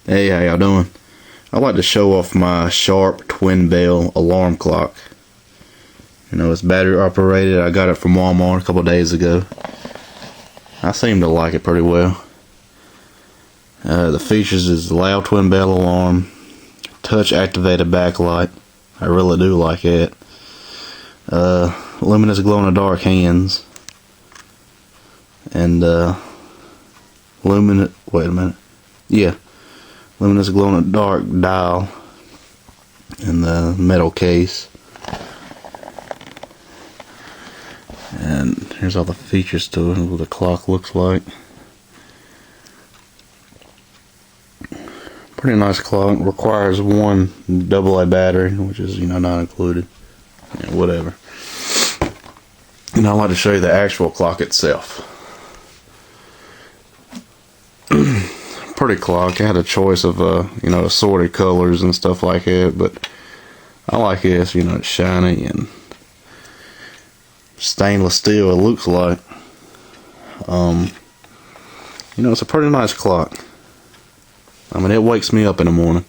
Hey, how y'all doing? I like to show off my Sharp twin bell alarm clock. You know, it's battery operated. I got it from Walmart a couple days ago. I seem to like it pretty well. The features is loud twin bell alarm, touch activated backlight. I really do like it. Luminous glow in the dark hands, and luminous glow in the dark dial in the metal case. And here's all the features to it, what the clock looks like. Pretty nice clock. Requires one AA battery, which is, not included. Yeah, whatever. And I'd like to show you the actual clock itself. Pretty clock. I had a choice of assorted colors and stuff like that, but I like this. It's shiny and stainless steel, it looks like. It's a pretty nice clock. I mean, it wakes me up in the morning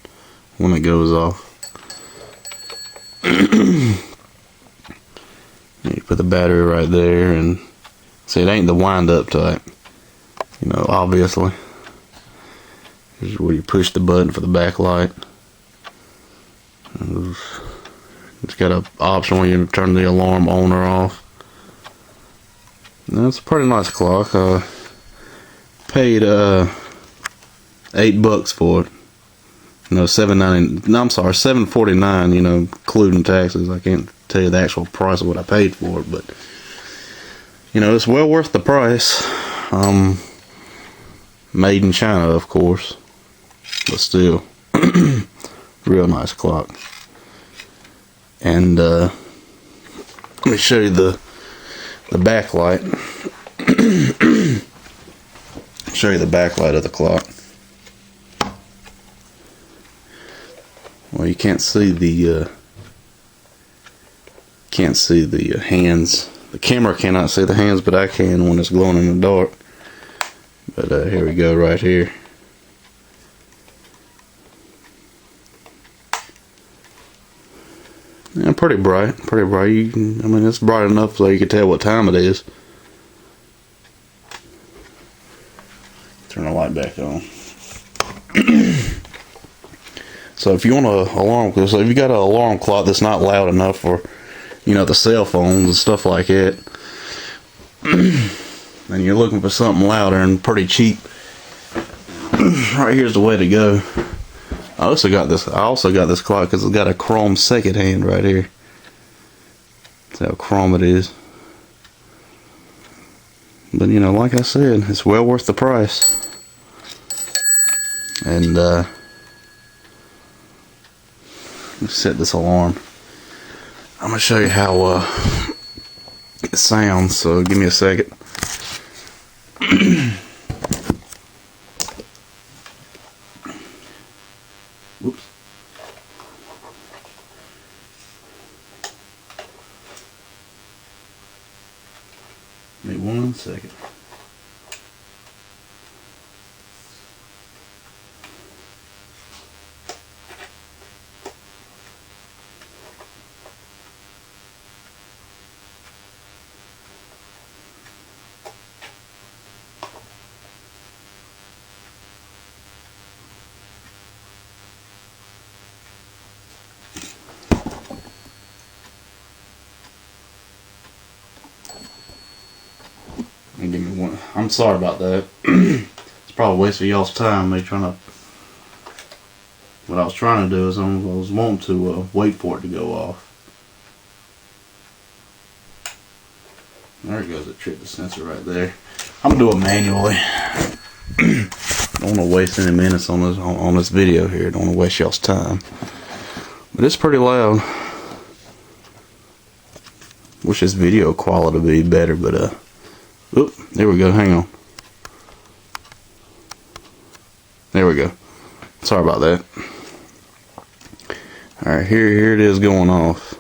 when it goes off. You put the battery right there, and see, it ain't the wind up type, obviously. This is where you push the button for the backlight. It's got an option where you turn the alarm on or off. It's a pretty nice clock. Paid $8 for it. $7.49. Including taxes. I can't tell you the actual price of what I paid for it, but it's well worth the price. Made in China, of course, but still, real nice clock. And let me show you the backlight. Show you the backlight of the clock. Well, you can't see the hands. The camera cannot see the hands, but I can when it's glowing in the dark. But here we go, right here. Yeah, pretty bright, it's bright enough so you can tell what time it is. Turn the light back on. So if you want an alarm, so if you got an alarm clock that's not loud enough for, the cell phones and stuff like that, and you're looking for something louder and pretty cheap, right here's the way to go. I also got this clock because it's got a chrome second hand right here. That's how chrome it is. But like I said, it's well worth the price. And let's set this alarm. I'm gonna show you how it sounds. So give me a second. Whoops. Give me 1 second. Give me one. I'm sorry about that. It's probably a waste of y'all's time. What I was trying to do is I was wanting to wait for it to go off. There it goes. It tripped the sensor right there. I'm gonna do it manually. I don't want to waste any minutes on this video here. Don't want to waste y'all's time. But it's pretty loud. Wish this video quality would be better, but oop, there we go, hang on. There we go. Sorry about that. Alright, here it is going off.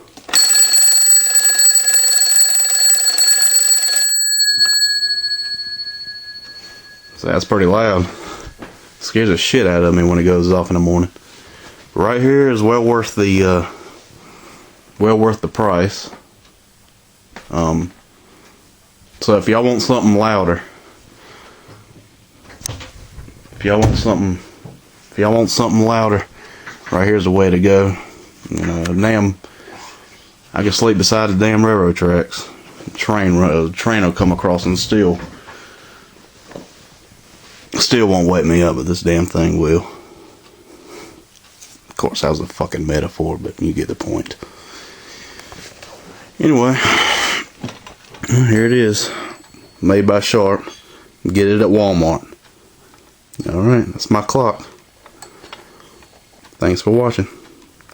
So that's pretty loud. Scares the shit out of me when it goes off in the morning. Right here is well worth the price. So if y'all want something louder, right here's the way to go. You know, damn, I can sleep beside the damn railroad tracks. The train will come across and still won't wake me up, but this damn thing will. Of course, that was a fucking metaphor, but you get the point. Anyway, here it is, made by Sharp. Get it at Walmart. Alright, that's my clock. Thanks for watching.